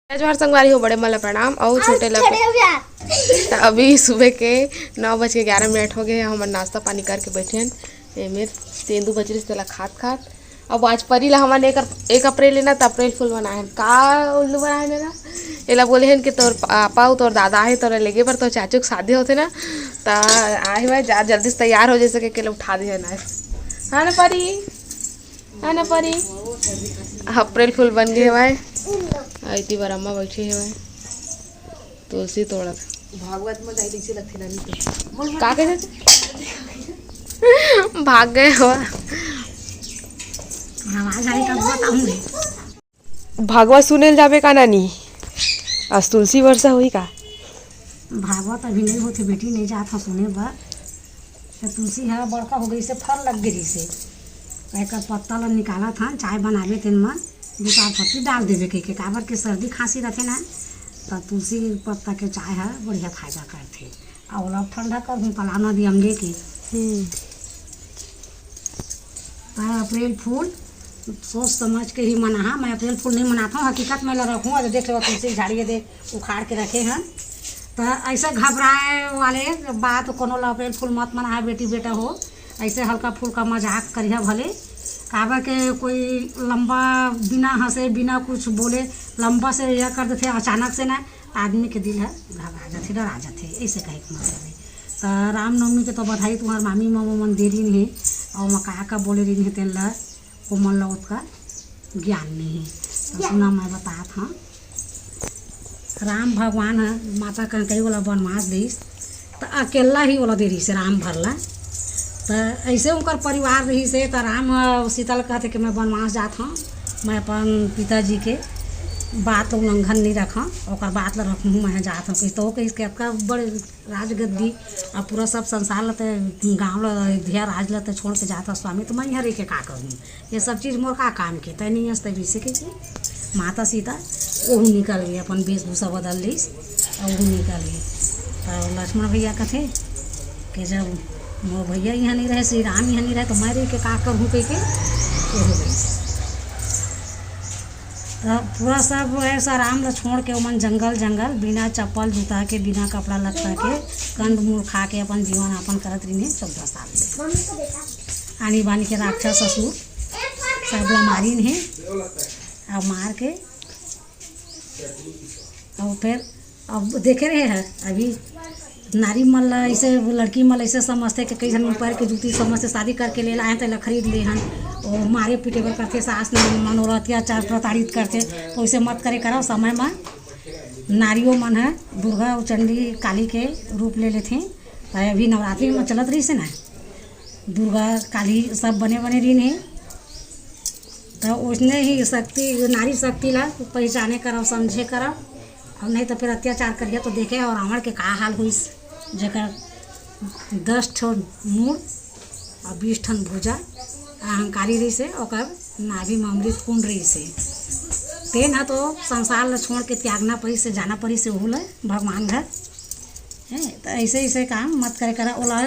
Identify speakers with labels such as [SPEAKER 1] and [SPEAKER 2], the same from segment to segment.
[SPEAKER 1] जोहार संगवारी हो बड़े मला प्रणाम और छोटे लग अभी सुबह के 9:11 हो गए। हम नाश्ता पानी करके बैठे हैं। मेरे तेंदू बजरी से खात खात अब आज परी ला हमन 1 अप्रैल लेना तो अप्रैल फुल बनाए का उल्लू बनाए मेरा एला बोले हैं कि तोर पापा तोर दादा है तोरा लेगे पर तो चाचू की शादी होते ना तो आए हुआ जा जल्दी से तैयार हो जैसे के उठा दे ना है ना परी है ना परी अप्रैल फुल बन गए हमारे इतनी बार अम्मा बैठी है मैं तुलसी तोड़ा
[SPEAKER 2] भागवत में जाई नीचे लगती नानी
[SPEAKER 1] का कहते भाग गए हो
[SPEAKER 2] आवाज आई का बताऊंगी।
[SPEAKER 1] भागवत सुने जाबे का नानी आज तुलसी वर्षा हुई का
[SPEAKER 2] भागवत अभी नहीं होती बेटी नहीं जात हूँ सुने बा तुलसी है बड़का हो गई से फल लग गई से एक पत्ता ला निकाला था चाय बनावे तेन में 2-4 पत्ती डाल देवे के काबर के सर्दी खांसी रहते ना तो तुलसी पत्ता के चाय है बढ़िया फायदा करते और अब ठंडा कर दूँ पलाना दी हम लेके अप्रैल फूल सोच समझ के ही मना। मैं अप्रैल फूल नहीं मनाता हूँ, हकीकत में रखूँ और देख लो तुलसी झाड़िए दे उखाड़ के रखे हैं तो ऐसे घबराए वाले बात कोनो ला अप्रैल फूल मत मना बेटी बेटा हो ऐसे हल्का फुल्का मजाक करिए भले काबर के कोई लंबा बिना हंसे बिना कुछ बोले लंबा से यह कर देते अचानक से ना आदमी के दिल है घबरा जाते डरा जाते ऐसे कहे के मतलब है। तो रामनवमी के तो बधाई तुम्हार मामी मामू मन दे रही नहीं और मैं का बोले रही है तेल वो मन ला उसका ज्ञान नहीं है तो सुना मैं बताया था राम भगवान है माता कह कई वाला वनवास दी तो अकेला ही वाला दे रही से राम भरला तो ऐसे उनका परिवार रही से तो राम सीता कहते कि मैं वनवास जात हूँ मैं अपन पिताजी के बात उल्लंघन नहीं रखा और बात ला रखूँ मैं जात हूँ तो इसके आपका बड़े राजगद्दी और पूरा सब संसार लते गाँव धिया राज लते छोड़ के जाता स्वामी तो मैं यहाँ रह के का करूँ ये सब चीज़ मोर का काम के तय नहीं हंसते विषय के माता सीता वह निकल गई अपन वेशभूषा बदल ली और वह निकल गई तो लक्ष्मण भैया कहते कि जब मोर भैया यहाँ नहीं रहे श्री राम यहाँ नहीं रहे तो मैं रह के का करूँ कह के हो गई तो पूरा सब ऐसा राम ला छोड़ के मन जंगल जंगल बिना चप्पल जूता के बिना कपड़ा लत्ता के कंद मूल खा के अपन जीवन यापन करत रही 14 साल से आनी बानी के राक्षस ससुर सब ला मारी है अब मार के और फिर अब देखे रहे हैं अभी नारी मल ऐसे लड़की मल ऐसे समझते कि कई जन पैर के जूती समझते शादी करके ले लाए तो खरीद ले हन और मारे पीटे पर करते सास मन और अत्याचार प्रताड़ित करते तो ऐसे मत करे करो समय में नारियों मन है दुर्गा और चंडी काली के रूप ले लेते तो अभी नवरात्रि में चलत रही से ना दुर्गा काली सब बने बने रही नहीं तो उसने ही शक्ति नारी शक्ति ला पहचाने करो समझे करो और नहीं तो फिर अत्याचार करिए तो देखे और रावण के का हाल हुई जकर 10 ठन मूड़ और 20 ठन भुजा अहंकारी रही से और नाभि में अमृत कुंड रही से तेन है तो संसार ला छोड़ के त्यागना पड़ी से जाना पड़ी से होल भगवान घर है तो ऐसे ऐसे काम मत करे करा ओला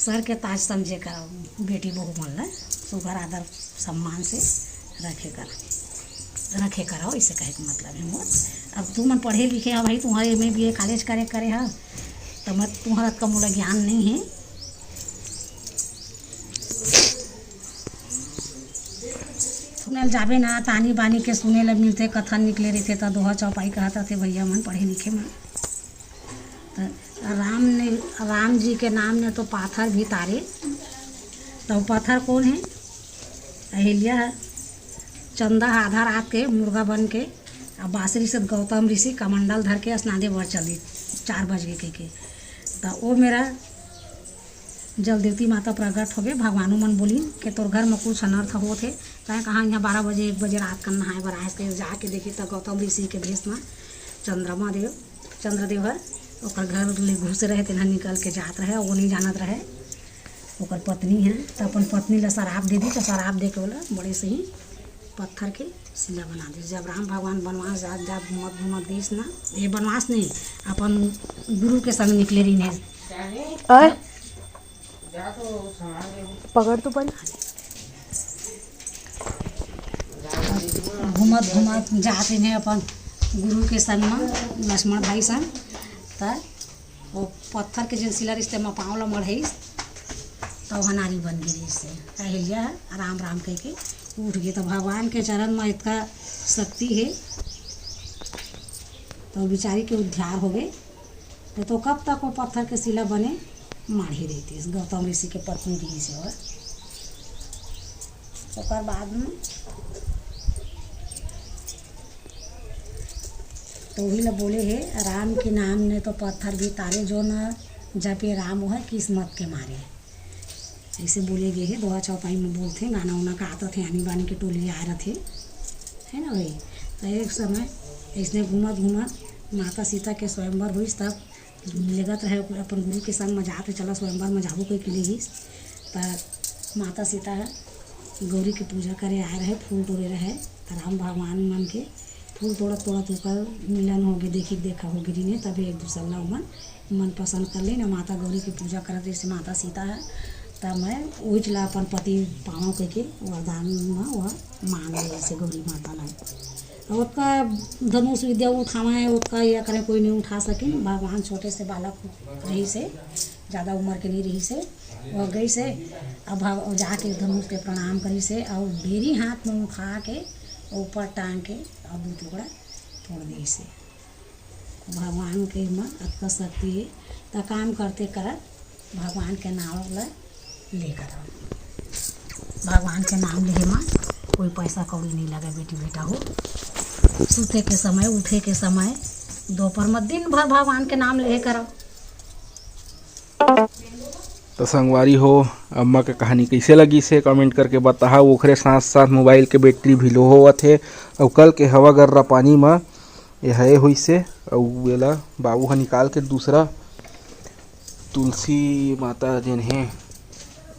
[SPEAKER 2] सर के ताज समझे करा बेटी बहू मन ला सुघर आदर सम्मान से रखे करो ऐसे कहे के मतलब है मोर अब तू मन पढ़े लिखे है भाई तुम्हारे में भी कॉलेज करे है तो मत तुम्हारा का मोला ज्ञान नहीं है सुने जाबे ना तानी बानी के सुने ला मिलते कथन निकले रहते तो दोहा चौपाई कहता थे भैया मन पढ़े लिखे में तो राम जी के नाम ने तो पाथर भी तारे तो पाथर कौन है अहिल्या है चंदा आधा रात के मुर्गा बन के अब बासरी से गौतम ऋषि कमंडल धर के स्नादे बर चली 4 बज गए के तो वो मेरा जल देवती माता प्रकट हो गए भगवानों मन बोली कि तोर घर में कुछ अनर्थ होते चाहे कहाँ यहाँ 12 बजे 1 बजे रात का नहाए बर आए के जाके देखी तो गौतम ऋषि के भेष में चंद्रदेव है और घर ले घुस रहे तेना निकल के जात रहे वो नहीं जानत रहे और पत्नी है तो अपन पत्नी ला शराब दे दी तो शराब दे के बोला बड़े से ही पत्थर के शिला बना दी। जब राम भगवान वनवास जब मत देश ना ये वनवास नहीं अपन गुरु के संग निकले रही नहीं
[SPEAKER 1] पकड़ तो पड़ी
[SPEAKER 2] घूमत जाते हैं अपन गुरु के संग में लक्ष्मण भाई संग त वो पत्थर के जो सिला रिश्ते में पाँव ला मढ़ाइस तो वहाँ नारी बन गई से अहिल्या राम राम कह के उठ गई। तो भगवान के चरण में इतना शक्ति है तो बेचारी के उद्धार हो गए। तो कब तक वो पत्थर के शिला बने माढ़ी रहती है गौतम ऋषि के पत्नी रही से। और ओकर बाद में तो वही ला बोले है राम के नाम ने तो पत्थर भी तारे जो न जपे राम वो है किस्मत के मारे ऐसे बोले गए है। दोहा चौपाई में बोलते गाना उना का आता थे आनी बानी के टोली आ रहे थे है ना भाई। तो एक समय इसने घूमत घूमत माता सीता के स्वयंवर हुई तब लगत रहे अपन गुरु के संग में जाते चला स्वयंवर में जाबो कोई के लिए। तो माता सीता गौरी की पूजा करे आए रहे फूल तोड़े रहे। तो राम भगवान मन के फूल तोड़त तोड़त होकर मिलन हो गए देखा हो गिरी ने तभी एक दूसरा मन पसंद कर ली ना। माता गौरी की पूजा करत जैसे माता सीता है तब मैं वही चला अपन पति पाँव कह के वरदान में वह मांग ले जैसे गौरी माता ने। उसका धनुष विद्या उठावे उसका यह करें कोई नहीं उठा सके। भगवान छोटे से बालक रही से ज़्यादा उम्र के नहीं रही से वह गई से अब जाके धनुष के प्रणाम करी से और बेरी हाथ में उठा के ऊपर टांग के और दो टुकड़ा तोड़ दी से। भगवान के में अतना शक्ति है तो काम करते करत भगवान के नाम लेकर भगवान के नाम ले में कोई पैसा कौड़ी नहीं लगे बेटी बेटा हो। सूते के समय उठे के समय दोपहर में दिन भर भगवान के नाम ले करो।
[SPEAKER 3] तो संगवारी हो अम्मा के कहानी कैसे लगी से कमेंट करके बताहा। ओखरे साथ साथ मोबाइल के बैटरी भी लो होवत है और कल के हवा गर्रा पानी में यह हुई से और वेला बाबू हा निकाल के दूसरा तुलसी माता जिन है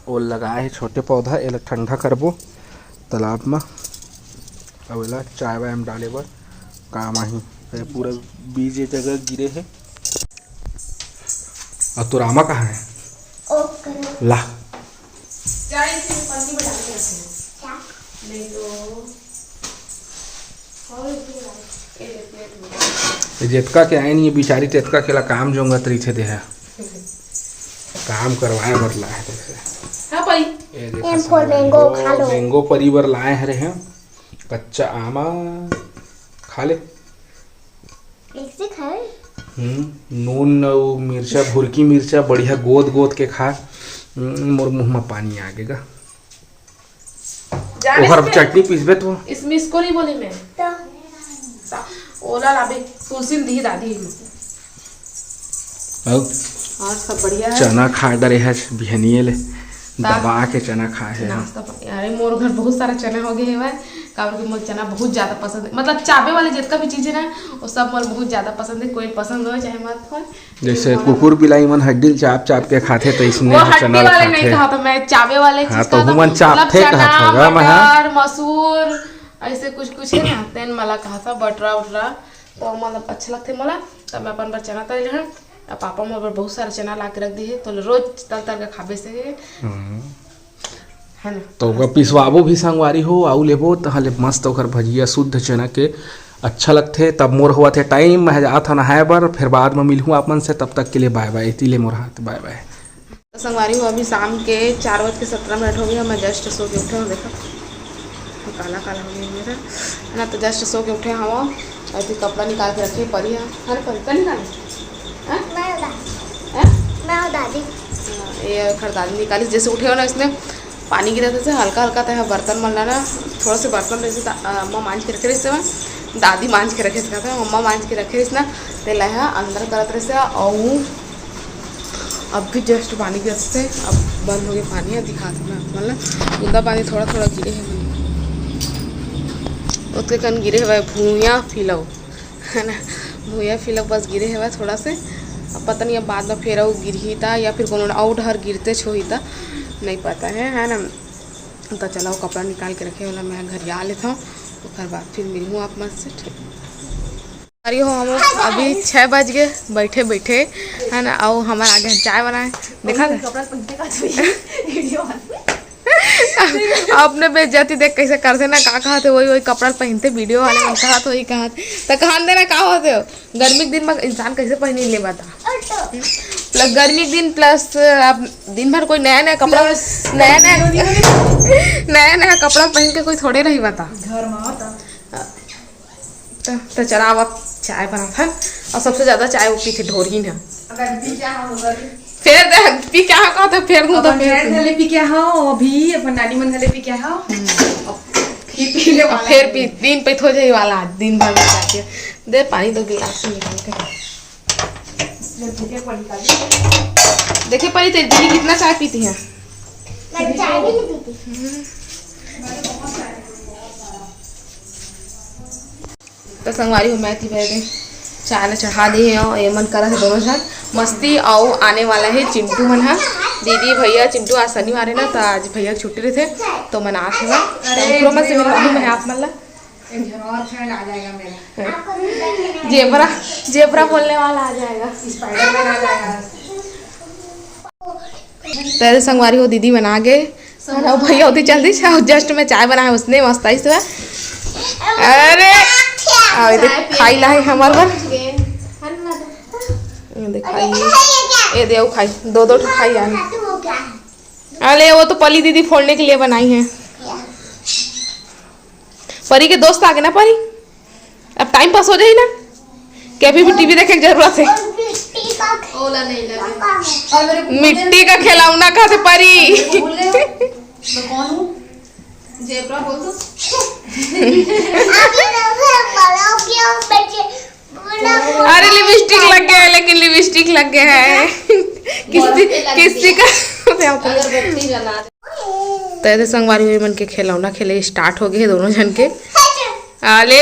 [SPEAKER 3] वो लगाए है छोटे पौधा एला ठंडा करबो तालाब में और वेला चाय वाय में डाले बर काम आही। पूरा बीज ये जगह गिरे है। और तो रामा कहाँ है ला जेतका के आए नहीं बिचारी तेतका केला काम जोंगत रही थे दे काम करवाए बर लाए मैंगो परिवार लाए हरे हैं कच्चा आमा खा ले नून और मिर्चा भुरकी मिर्चा बढ़िया गोद गोद के खा। मोर मुँह में पानी आ गएगा। ओहर चटनी पीसबे तो
[SPEAKER 1] इसमें इसको नहीं बोली मैं ओला लाबे तुलसी दी दादी और सब बढ़िया है।
[SPEAKER 3] चना खा डरे है बिहनिए ले दबा के चना खाए है
[SPEAKER 1] नाश्ता। अरे मोर घर बहुत सारा चना हो गए है काबर के मोर चना बहुत ज़्यादा पसंद है। मतलब चाबे वाले जितना भी चीज़ है ना वो सब मोर बहुत ज़्यादा पसंद है। कोई पसंद हो चाहे मत हो।
[SPEAKER 3] जैसे कुकुर बिलाई मन हड्डी चाप चाप के खाते तो इसने
[SPEAKER 1] चना वाले नहीं खाता मैं चाबे वाले चीज
[SPEAKER 3] तो हुमन चापते
[SPEAKER 1] कहत होगा मटर मसूर ऐसे कुछ है ना तेन मला कहा था बटरा उटरा तो मतलब अच्छा लगते मला। तब मैं अपन पर चना तल है पापा मोर बहुत सारा चना ला के रख दी है तो रोज तल तल के खाबे से है ना।
[SPEAKER 3] तो पिसवाबो भी संगवारी हो आउ लेबो तहले मस्त ओकर भजिया शुद्ध चना के अच्छा लगते। तब मोर हुआ थे टाइम मैं जात था नहाए बर फिर बाद में मिलूँ आप मन से तब तक के लिए बाय बाय। इतने मोर हाथ बाय बाय।
[SPEAKER 1] तो संगवारी हो अभी शाम के 4:17 हो गया। मैं जस्ट सो के उठे हूँ देखो काला काला हो गया मेरा है ना। तो जस्ट सो के उठे हम ऐसे कपड़ा निकाल के रखे परी है हर परी का निकाले
[SPEAKER 4] दादी
[SPEAKER 1] ये खरदादी निकाली जैसे उठे हो ना इसमें पानी गिरा था हल्का हल्का था बर्तन मलना ना थोड़ा से बर्तन जैसे अम्मा मांझ के रखे रहे से दादी मांझ के रखे था अम्मा मांझ के रखे रही ना तेल है अंदर करत रहे से और अब भी जस्ट पानी गिरते से अब बंद हो गया पानी है दिखा था मतलब गंदा पानी थोड़ा थोड़ा गिरे है उसके कन गिरे हुए भूया फिलव है ना भूया फिलव बस गिरे हुआ थोड़ा से। अब पता नहीं अब बाद में फिर गिर ही था या फिर कोनो आउट हर गिरते छो ही था नहीं पता है ना। तो चला वो कपड़ा निकाल के रखे वाला मैं घर आ लेता हूँ उसके बाद फिर मिलूँ आप मत से ठीक अरे हो। हम अभी 6 बज गए बैठे बैठे है ना और हमारे आगे चाय बनाए देखा अपने बेइज्जती देख कैसे करते ना, का कहते वही वही कपड़ा पहनते, वीडियो वाले में कहा तो वही कहा तो कहन देना का होते हो। गर्मी के दिन में इंसान कैसे पहन ले बता, प्लस गर्मी के दिन प्लस अब दिन भर कोई नया नया कपड़ा नया कपड़ा पहन के कोई थोड़े नहीं बता
[SPEAKER 2] घर में
[SPEAKER 1] तो चला अब चाय बना था और सबसे ज्यादा चाय वो पीते ढोरी ना फिर पी क्या कहा था फिर तो
[SPEAKER 2] घरे पी के आओ अभी अपन नानी मन घरे पी के आओ
[SPEAKER 1] फिर पी दिन पे हो जाए वाला दिन भर में जाके दे पानी दो गिलास से निकाल के देखिए परी तेरी दीदी कितना चाय पीती है। तो संगवारी हो मैं थी पहले चाय ने चढ़ा दी है और ये मन करा है दोनों जन मस्ती और आने वाला है चिंटू मन है दीदी भैया चिंटू आज शनिवार है ना तो आज भैया छुट्टी रहे थे तो मना थे वह से मैं आप मतलब जेबरा जेबरा बोलने वाला आ जाएगा, स्पाइडरमैन आ जाएगा। पहले संगवारी हो दीदी बना गए भैया होती जल्दी जस्ट में चाय बनाया उसने मस्त आई से अरे खाई ला है हमार पर दिखाई ये दे खाई दो खाई आ अरे वो तो पली दीदी फोड़ने के लिए बनाई है। परी के दोस्त आ गए ना परी अब टाइम पास हो जाए ना क्या भी टीवी देखने की जरूरत है। मिट्टी का खिलौना खाते परी जेब्रा बोल दो अरे लिपस्टिक लग गया है लेकिन लिपस्टिक लग गया है किसी का तो ऐसे संगवारी हुई मन के खिलौना खेले स्टार्ट हो गए दोनों जन के। अरे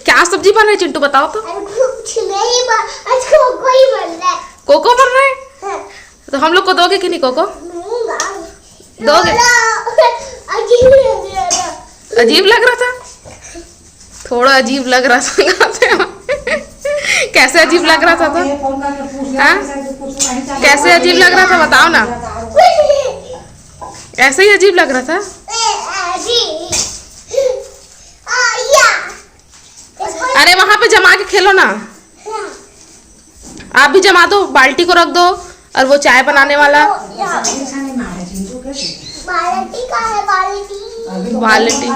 [SPEAKER 1] क्या सब्जी बन रही है चिंटू बताओ तो। कोको बन रहा है तो हम लोग को दोगे कि नहीं कोको दोगे। अजीब लग रहा था थोड़ा अजीब लग रहा था कैसे अजीब लग रहा था तो कैसे अजीब लग रहा था बताओ ना ऐसे ही अजीब लग रहा था। अरे वहां पे जमा के खेलो ना आप भी जमा दो बाल्टी को रख दो और वो चाय बनाने वाला बाल्टी